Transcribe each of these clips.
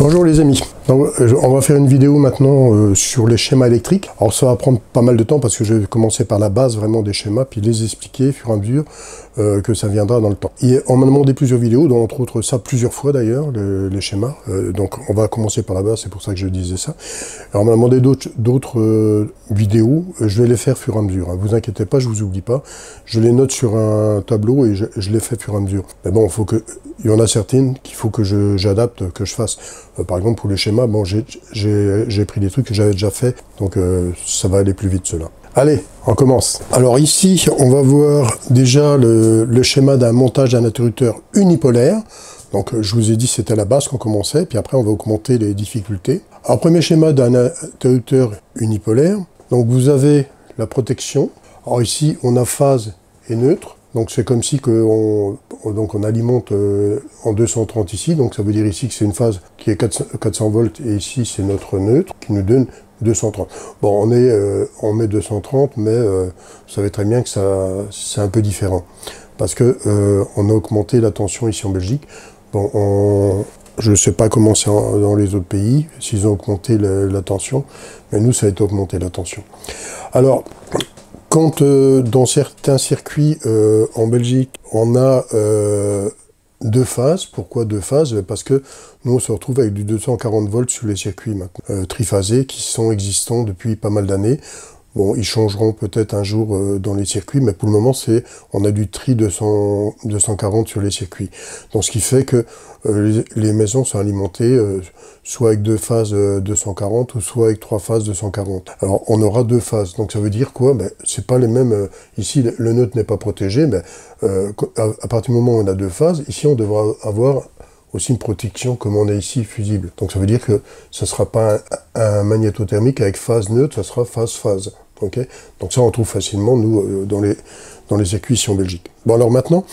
Bonjour les amis, donc, on va faire une vidéo maintenant sur les schémas électriques. Alors ça va prendre pas mal de temps parce que je vais commencer par la base vraiment des schémas, puis les expliquer au fur et à mesure que ça viendra dans le temps. Et on m'a demandé plusieurs vidéos, dont entre autres ça plusieurs fois d'ailleurs, les schémas. Donc on va commencer par la base, c'est pour ça que je disais ça. Alors on m'a demandé d'autres vidéos, je vais les faire au fur et à mesure. Hein. Vous inquiétez pas, je vous oublie pas. Je les note sur un tableau et je les fais au fur et à mesure. Mais bon, il y en a certaines qu'il faut que j'adapte, que je fasse. Par exemple pour les schémas, bon, j'ai pris des trucs que j'avais déjà fait, donc ça va aller plus vite cela. Allez, on commence. Alors ici, on va voir déjà le schéma d'un montage d'un interrupteur unipolaire. Donc je vous ai dit c'était à la base qu'on commençait, puis après on va augmenter les difficultés. Alors premier schéma d'un interrupteur unipolaire. Donc vous avez la protection. Alors ici on a phase et neutre. Donc c'est comme si on alimente en 230 ici, donc ça veut dire ici que c'est une phase qui est 400 volts et ici c'est notre neutre qui nous donne 230. Bon, on met 230, mais vous savez très bien que c'est un peu différent parce que on a augmenté la tension ici en Belgique. Bon, je ne sais pas comment c'est dans les autres pays, s'ils ont augmenté la tension, mais nous ça a été augmenté la tension. Alors, quand dans certains circuits en Belgique, on a deux phases. Pourquoi deux phases? Parce que nous, on se retrouve avec du 240 volts sur les circuits maintenant, triphasés, qui sont existants depuis pas mal d'années. Bon, ils changeront peut-être un jour dans les circuits, mais pour le moment, on a du tri 240 sur les circuits. Donc, ce qui fait que les maisons sont alimentées soit avec deux phases 240 ou soit avec trois phases 240. Alors, on aura deux phases. Donc, ça veut dire quoi? Ben, c'est pas les mêmes. Ici, le neutre n'est pas protégé. Ben, à partir du moment où on a deux phases, ici, on devra avoir aussi une protection comme on a ici fusible. Donc ça veut dire que ce ne sera pas un magnétothermique avec phase neutre, ça sera phase-phase. Okay, donc ça on trouve facilement nous dans les circuits ici en Belgique. Bon alors maintenant,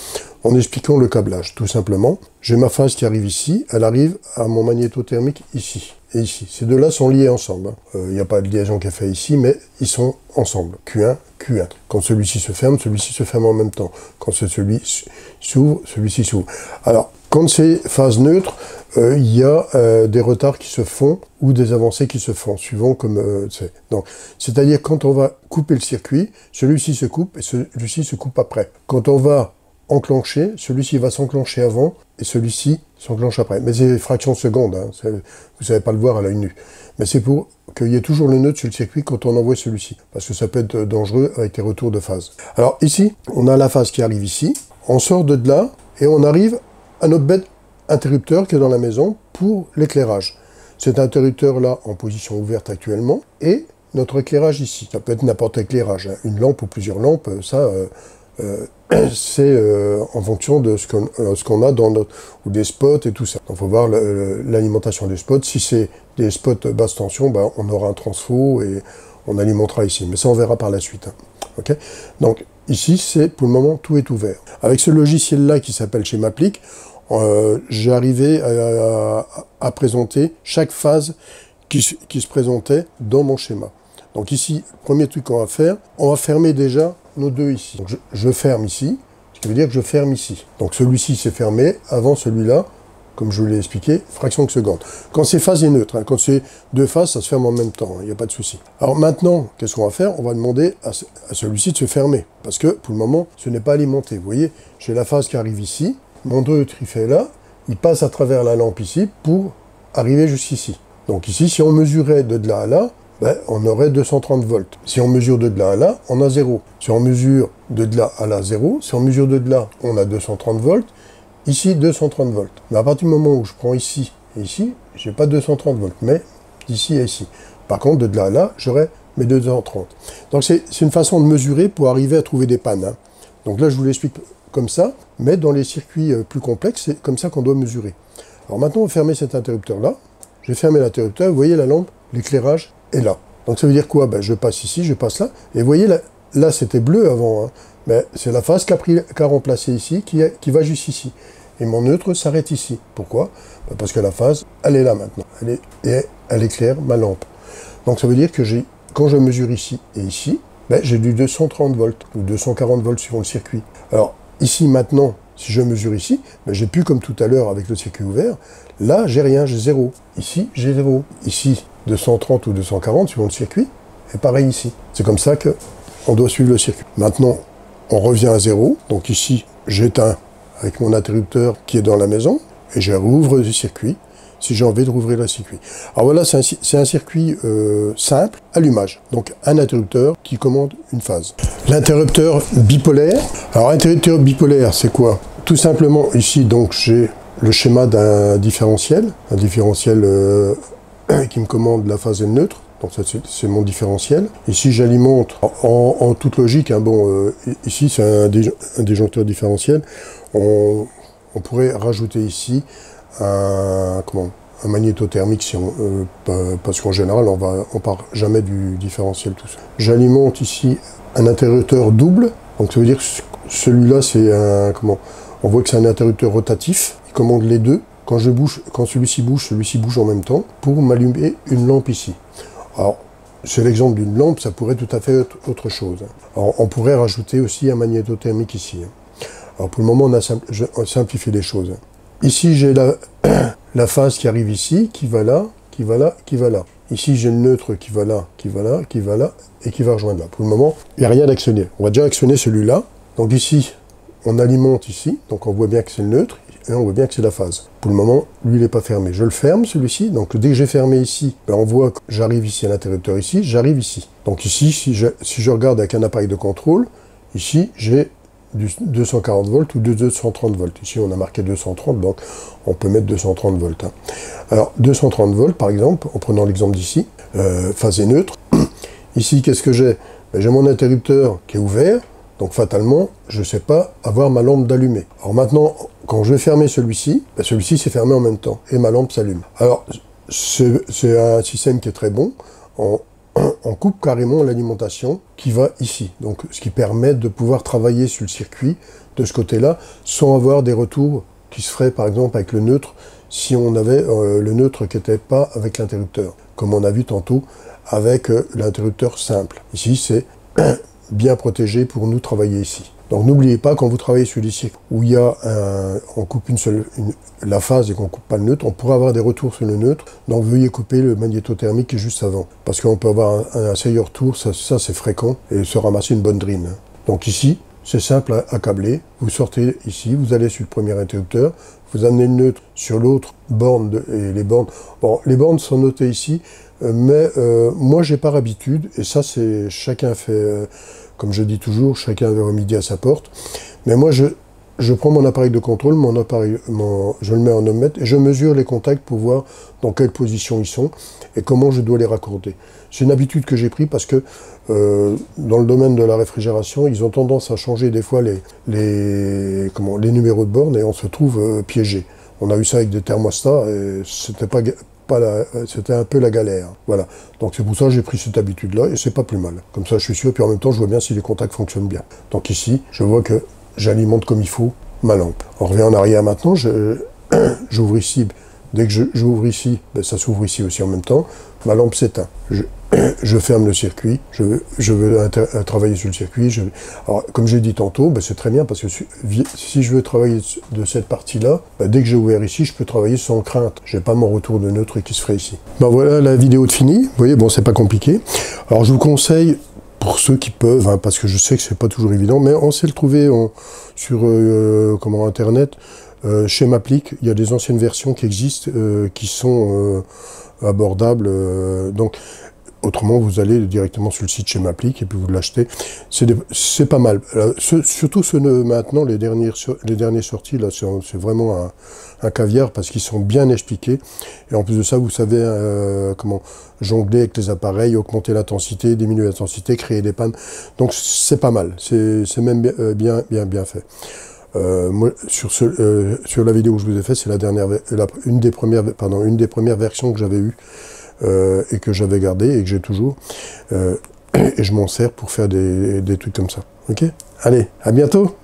en expliquant le câblage, tout simplement, j'ai ma phase qui arrive ici, elle arrive à mon magnétothermique ici et ici. Ces deux-là sont liés ensemble. Il n'y a pas de liaison qui est faite ici, mais ils sont ensemble. Q1, Q1. Quand celui-ci se ferme en même temps. Quand celui-ci s'ouvre, celui-ci s'ouvre. Alors, quand c'est phase neutre, il y a des retards qui se font ou des avancées qui se font, suivant comme c'est. Donc, c'est-à-dire quand on va couper le circuit, celui-ci se coupe et celui-ci se coupe après. Quand on va enclencher, celui-ci va s'enclencher avant et celui-ci s'enclenche après. Mais c'est fraction de seconde, hein, vous ne savez pas le voir à l'œil nu. Mais c'est pour qu'il y ait toujours le neutre sur le circuit quand on envoie celui-ci, parce que ça peut être dangereux avec les retours de phase. Alors ici, on a la phase qui arrive ici, on sort de là et on arrive à notre bête interrupteur qui est dans la maison pour l'éclairage. Cet interrupteur-là en position ouverte actuellement et notre éclairage ici. Ça peut être n'importe quel éclairage, hein. Une lampe ou plusieurs lampes, ça c'est en fonction de ce qu'on a dans notre... ou des spots et tout ça. Donc il faut voir l'alimentation des spots. Si c'est des spots basse tension, ben, on aura un transfo et on alimentera ici. Mais ça on verra par la suite. Hein. Okay, donc ici, c'est pour le moment, tout est ouvert. Avec ce logiciel-là qui s'appelle Schémaplique, j'ai arrivé à présenter chaque phase qui se présentait dans mon schéma. Donc ici, premier truc qu'on va faire, on va fermer déjà nos deux ici. Donc je ferme ici, ce qui veut dire que je ferme ici. Donc celui-ci s'est fermé avant celui-là, comme je vous l'ai expliqué, fraction de seconde. Quand c'est phase et neutre, hein, quand c'est deux phases, ça se ferme en même temps, il n'y a pas de souci. Alors maintenant, qu'est-ce qu'on va faire? On va demander à celui-ci de se fermer, parce que pour le moment, ce n'est pas alimenté. Vous voyez, j'ai la phase qui arrive ici, mon neutre il fait là, il passe à travers la lampe ici pour arriver jusqu'ici. Donc ici, si on mesurait de là à là, ben, on aurait 230 volts. Si on mesure de là à là, on a 0. Si on mesure de là à là, 0. Si on mesure de là, on a 230 volts. Ici, 230 volts. Mais à partir du moment où je prends ici et ici, je n'ai pas 230 volts, mais d'ici et ici. Par contre, de là à là, j'aurai mes 230. Donc c'est une façon de mesurer pour arriver à trouver des pannes. Hein. Donc là, je vous l'explique comme ça, mais dans les circuits plus complexes, c'est comme ça qu'on doit mesurer. Alors maintenant, on va fermer cet interrupteur-là. Je vais fermer l'interrupteur. Vous voyez la lampe, l'éclairage est là. Donc ça veut dire quoi? Ben, je passe ici, je passe là. Et vous voyez, là c'était bleu avant. Hein. Mais c'est la phase qu'a remplacé ici, qui va juste ici. Et mon neutre s'arrête ici. Pourquoi? Ben parce que la phase, elle est là maintenant. Elle éclaire ma lampe. Donc ça veut dire que quand je mesure ici et ici, ben, j'ai du 230 volts, ou 240 volts suivant le circuit. Alors, ici maintenant, Si je mesure ici, ben, j'ai plus comme tout à l'heure avec le circuit ouvert. Là, j'ai rien, j'ai 0. Ici, j'ai 0. Ici, 230 ou 240 suivant le circuit. Et pareil ici. C'est comme ça qu'on doit suivre le circuit. Maintenant, on revient à 0. Donc ici, j'éteins avec mon interrupteur qui est dans la maison. Et je rouvre le circuit si j'ai envie de rouvrir le circuit. Alors voilà, c'est un circuit simple, allumage. Donc un interrupteur qui commande une phase. L'interrupteur bipolaire. Alors interrupteur bipolaire, c'est quoi? Tout simplement, ici, donc j'ai le schéma d'un différentiel. Un différentiel qui me commande la phase et le neutre. Donc c'est mon différentiel. Ici, j'alimente en toute logique. Hein, bon, ici, c'est un disjoncteur différentiel. On pourrait rajouter ici un magnétothermique, si parce qu'en général, on part jamais du différentiel tout seul. J'alimente ici un interrupteur double. Donc ça veut dire que celui-là, c'est un on voit que c'est un interrupteur rotatif. Il commande les deux. Quand celui-ci bouge en même temps pour m'allumer une lampe ici. Alors, c'est l'exemple d'une lampe, ça pourrait tout à fait être autre chose. Alors, on pourrait rajouter aussi un magnétothermique ici. Alors, pour le moment, on a simplifié les choses. Ici, j'ai la phase qui arrive ici, qui va là, qui va là, qui va là. Ici, j'ai le neutre qui va là, qui va là, qui va là, et qui va rejoindre là. Pour le moment, il n'y a rien d'actionné. On va déjà actionner celui-là. Donc ici, on alimente ici, donc on voit bien que c'est le neutre, et on voit bien que c'est la phase. Pour le moment, lui, il n'est pas fermé. Je le ferme, celui-ci. Donc, dès que j'ai fermé ici, ben, on voit que j'arrive ici à l'interrupteur ici, j'arrive ici. Donc ici, si je regarde avec un appareil de contrôle, ici, j'ai du 240 volts ou de 230 volts. Ici, on a marqué 230, donc on peut mettre 230 volts. Hein. Alors, 230 volts, par exemple, en prenant l'exemple d'ici, phase et neutre. Ici, qu'est-ce que j'ai? Ben, j'ai mon interrupteur qui est ouvert. Donc fatalement, je ne sais pas avoir ma lampe d'allumée. Alors maintenant, quand je vais fermer celui-ci, ben celui-ci s'est fermé en même temps et ma lampe s'allume. Alors c'est un système qui est très bon. On coupe carrément l'alimentation qui va ici. Donc ce qui permet de pouvoir travailler sur le circuit de ce côté-là sans avoir des retours qui se feraient par exemple avec le neutre si on avait le neutre qui n'était pas avec l'interrupteur. Comme on a vu tantôt avec l'interrupteur simple. Ici c'est bien protégé pour nous travailler ici. Donc n'oubliez pas, quand vous travaillez sur des circuits où il y a on coupe la phase et qu'on ne coupe pas le neutre, on pourrait avoir des retours sur le neutre, donc veuillez couper le magnétothermique qui est juste avant. Parce qu'on peut avoir un seuil retour, ça c'est fréquent, et se ramasser une bonne drine. Donc ici, c'est simple à câbler, vous sortez ici, vous allez sur le premier interrupteur, vous amenez le neutre sur l'autre borne, et les bornes, bon, les bornes sont notées ici, mais moi j'ai par habitude, et ça c'est chacun fait, comme je dis toujours, chacun a midi à sa porte, mais moi je prends mon appareil de contrôle, je le mets en ohmmètre, et je mesure les contacts pour voir dans quelle position ils sont, et comment je dois les raccorder. C'est une habitude que j'ai prise parce que dans le domaine de la réfrigération, ils ont tendance à changer des fois les numéros de bornes, et on se trouve piégé. On a eu ça avec des thermostats, et c'était un peu la galère. Voilà. Donc c'est pour ça que j'ai pris cette habitude-là, et c'est pas plus mal. Comme ça, je suis sûr, puis en même temps, je vois bien si les contacts fonctionnent bien. Donc ici, je vois que j'alimente comme il faut ma lampe. On revient en arrière maintenant, j'ouvre ici. Dès que j'ouvre ici, ben ça s'ouvre ici aussi en même temps. Ma lampe s'éteint. Je ferme le circuit, je veux travailler sur le circuit. Alors, comme j'ai dit tantôt, ben c'est très bien parce que si je veux travailler de cette partie-là, ben dès que j'ai ouvert ici, je peux travailler sans crainte. J'ai pas mon retour de neutre qui se ferait ici. Ben voilà la vidéo de finie. Vous voyez, bon, c'est pas compliqué. Alors, je vous conseille, pour ceux qui peuvent, hein, parce que je sais que c'est pas toujours évident, mais on sait le trouver sur Internet. Chez Maplic, il y a des anciennes versions qui existent, qui sont abordables. Donc, autrement, vous allez directement sur le site chez Maplic et puis vous l'achetez. C'est pas mal. Surtout ceux de maintenant, les derniers sortis, là, c'est vraiment un caviar parce qu'ils sont bien expliqués. Et en plus de ça, vous savez comment jongler avec les appareils, augmenter l'intensité, diminuer l'intensité, créer des pannes. Donc, c'est pas mal. C'est même bien fait. Moi, sur la vidéo que je vous ai faite, c'est une des premières versions que j'avais eues et que j'avais gardée et que j'ai toujours. Et je m'en sers pour faire des trucs comme ça. Ok ? Allez, à bientôt!